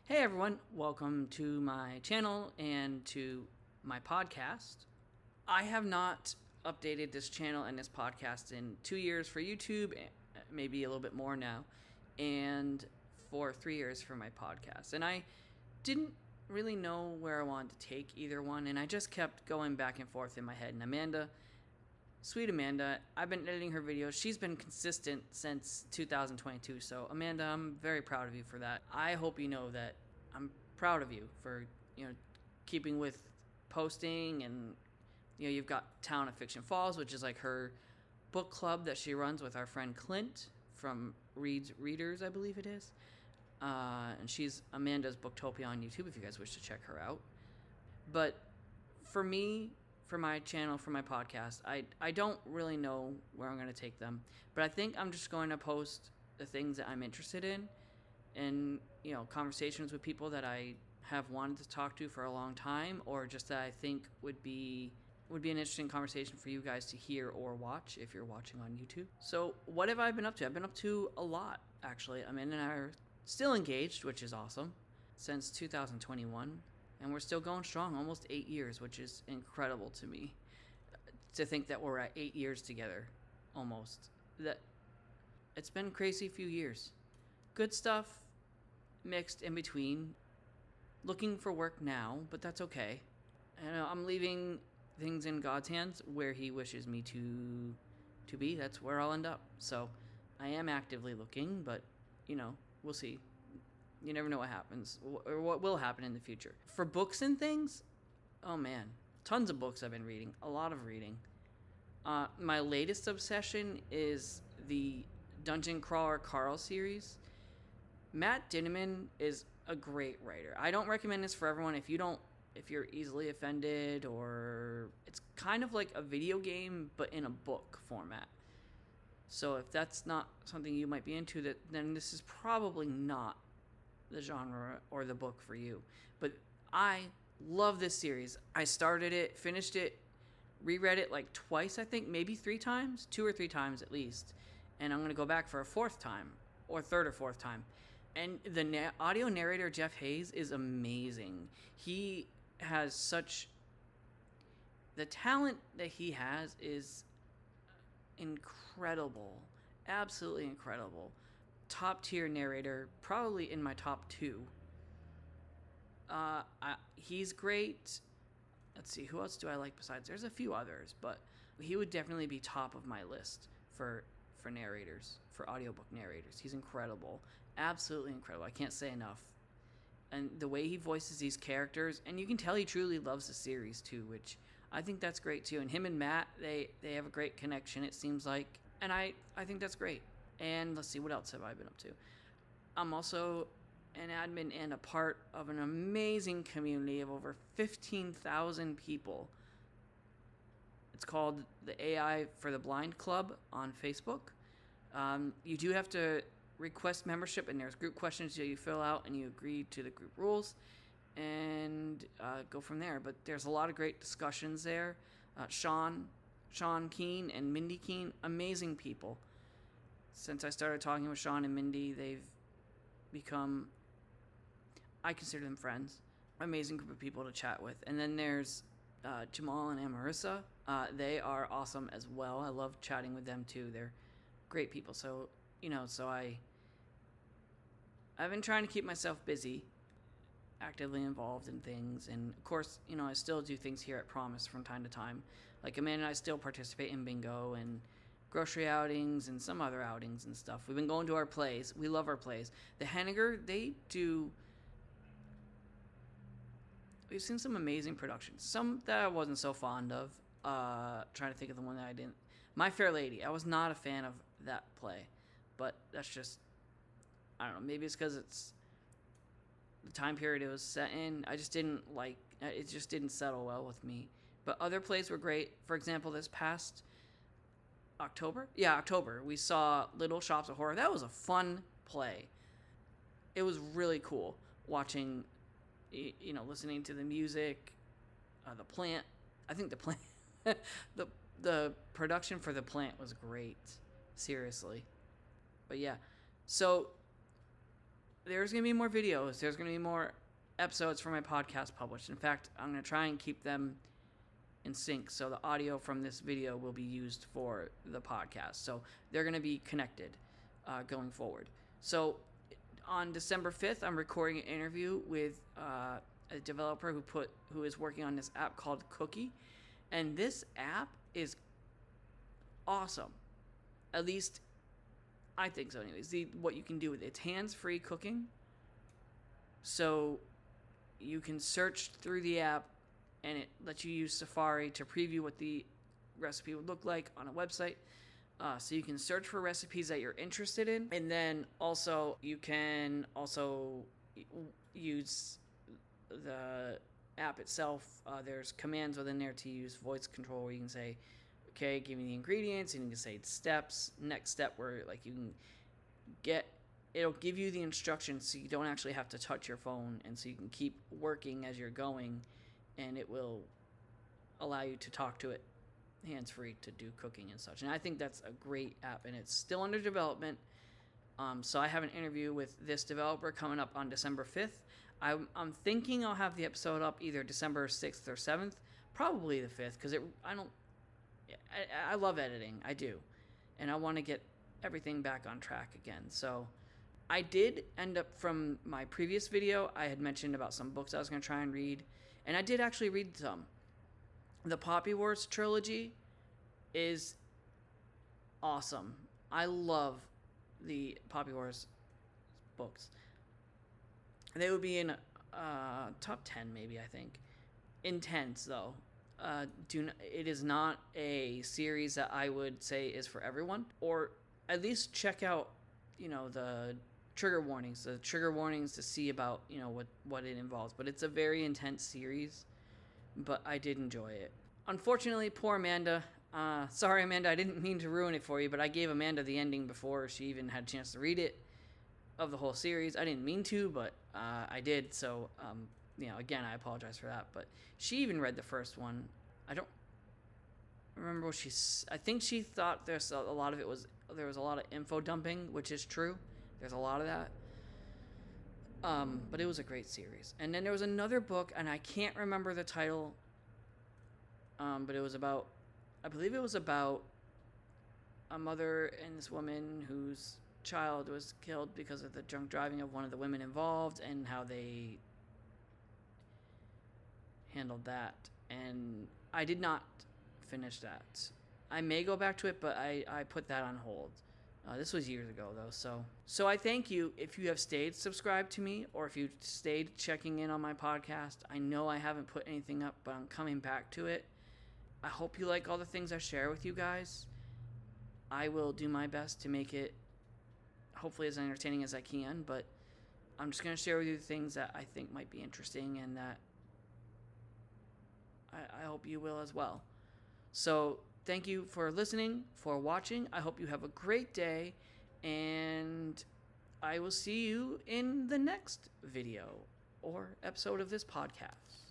Hey everyone, welcome to my channel and to my podcast. I have not updated this channel and this podcast in 2 years for YouTube, maybe a little bit more now, and for 3 years for my podcast. And I didn't really know where I wanted to take either one, and I just kept going back and forth in my head. And Amanda, sweet Amanda, I've been editing her videos. She's been consistent since 2022. So Amanda, I'm very proud of you for that. I hope you know that I'm proud of you for, keeping with posting. And you've got Town of Fiction Falls, which is like her book club that she runs with our friend Clint from Reads Readers, I believe it is. And she's Amanda's Booktopia on YouTube if you guys wish to check her out. But for me, for my channel, for my podcast, I don't really know where I'm going to take them, but I think I'm just going to post the things that I'm interested in, and conversations with people that I have wanted to talk to for a long time, or just that I think would be an interesting conversation for you guys to hear or watch if you're watching on YouTube. So what have I been up to? I've been up to a lot, actually. Amanda and I are still engaged, which is awesome, since 2021. And we're still going strong, almost 8 years, which is incredible to me. To think that we're at 8 years together, almost. That it's been a crazy few years. Good stuff, mixed in between. Looking for work now, but that's okay. And I'm leaving things in God's hands where He wishes me to be. That's where I'll end up. So I am actively looking, but we'll see. You never know what happens or what will happen in the future. For books and things, oh man, tons of books I've been reading. A lot of reading. My latest obsession is the Dungeon Crawler Carl series. Matt Dinniman is a great writer. I don't recommend this for everyone if you're easily offended, or it's kind of like a video game but in a book format. So if that's not something you might be into, then this is probably not the genre or the book for you. But I love this series. I started it, finished it, reread it like twice, I think, maybe 3 times, 2 or 3 times at least. And I'm going to go back for a 4th time, or 3rd or 4th time. And the audio narrator, Jeff Hayes, is amazing. He has such... The talent that he has is incredible. Absolutely incredible. Top tier narrator, probably in my top 2. He's great. Let's see, who else do I like besides? There's a few others, but he would definitely be top of my list for narrators, for audiobook narrators. He's incredible. Absolutely incredible. I can't say enough. And the way he voices these characters, and you can tell he truly loves the series too, which I think that's great too. And him and Matt, they have a great connection, it seems like. And I think that's great. And let's see, what else have I been up to? I'm also an admin and a part of an amazing community of over 15,000 people. It's called the AI for the Blind Club on Facebook. You do have to request membership, and there's group questions that you fill out, and you agree to the group rules, and go from there. But there's a lot of great discussions there. Sean Keane and Mindy Keane, amazing people. Since I started talking with Sean and Mindy, they've become, I consider them friends. Amazing group of people to chat with. And then there's Jamal and Amarissa. They are awesome as well. I love chatting with them too. They're great people. So, I've been trying to keep myself busy, actively involved in things. And of course, I still do things here at Promise from time to time. Like Amanda and I still participate in bingo and grocery outings and some other outings and stuff. We've been going to our plays. We love our plays. The Henniger, we've seen some amazing productions. Some that I wasn't so fond of. Trying to think of the one that I didn't. My Fair Lady. I was not a fan of that play. But that's just, I don't know. Maybe it's because it's the time period it was set in. I just didn't like, it just didn't settle well with me. But other plays were great. For example, this past October, we saw Little Shops of Horror. That was a fun play. It was really cool watching, listening to the music, the plant. I think the plant, the production for the plant was great. Seriously. But yeah, so there's going to be more videos. There's going to be more episodes for my podcast published. In fact, I'm going to try and keep them in sync, so the audio from this video will be used for the podcast. So they're going to be connected going forward. So on December 5th, I'm recording an interview with a developer who is working on this app called Cookie, and this app is awesome. At least I think so. Anyways, what you can do with it, it's hands-free cooking. So you can search through the app, and it lets you use Safari to preview what the recipe would look like on a website. So you can search for recipes that you're interested in, and then also you can also use the app itself. There's commands within there to use voice control, where you can say, okay, give me the ingredients, and you can say steps, next step, where like you can it'll give you the instructions so you don't actually have to touch your phone, and so you can keep working as you're going, and it will allow you to talk to it hands-free to do cooking and such. And I think that's a great app, and it's still under development. So I have an interview with this developer coming up on December 5th. I'm thinking I'll have the episode up either December 6th or 7th, probably the 5th, because I love editing, I do, and I want to get everything back on track again. So I did end up, from my previous video, I had mentioned about some books I was going to try and read, and I did actually read some. The Poppy Wars trilogy is awesome. I love the Poppy Wars books. They would be in top 10 maybe, I think. Intense, though. It is not a series that I would say is for everyone, or at least check out, the trigger warnings to see about, what it involves. But it's a very intense series, but I did enjoy it. Unfortunately, poor Amanda. Sorry, Amanda, I didn't mean to ruin it for you, but I gave Amanda the ending before she even had a chance to read it, of the whole series. I didn't mean to, but I did, so again, I apologize for that. But she even read the first one. I don't remember what I think she thought there was a lot of info dumping, which is true. There's a lot of that. But it was a great series. And then there was another book, and I can't remember the title, but I believe it was about a mother and this woman whose child was killed because of the drunk driving of one of the women involved, and how they handled that. And I did not finish that. I may go back to it, but I put that on hold. This was years ago, though. So I thank you if you have stayed subscribed to me, or if you stayed checking in on my podcast. I know I haven't put anything up, but I'm coming back to it. I hope you like all the things I share with you guys. I will do my best to make it hopefully as entertaining as I can, but I'm just going to share with you the things that I think might be interesting, and that I hope you will as well. So thank you for listening, for watching. I hope you have a great day, and I will see you in the next video or episode of this podcast.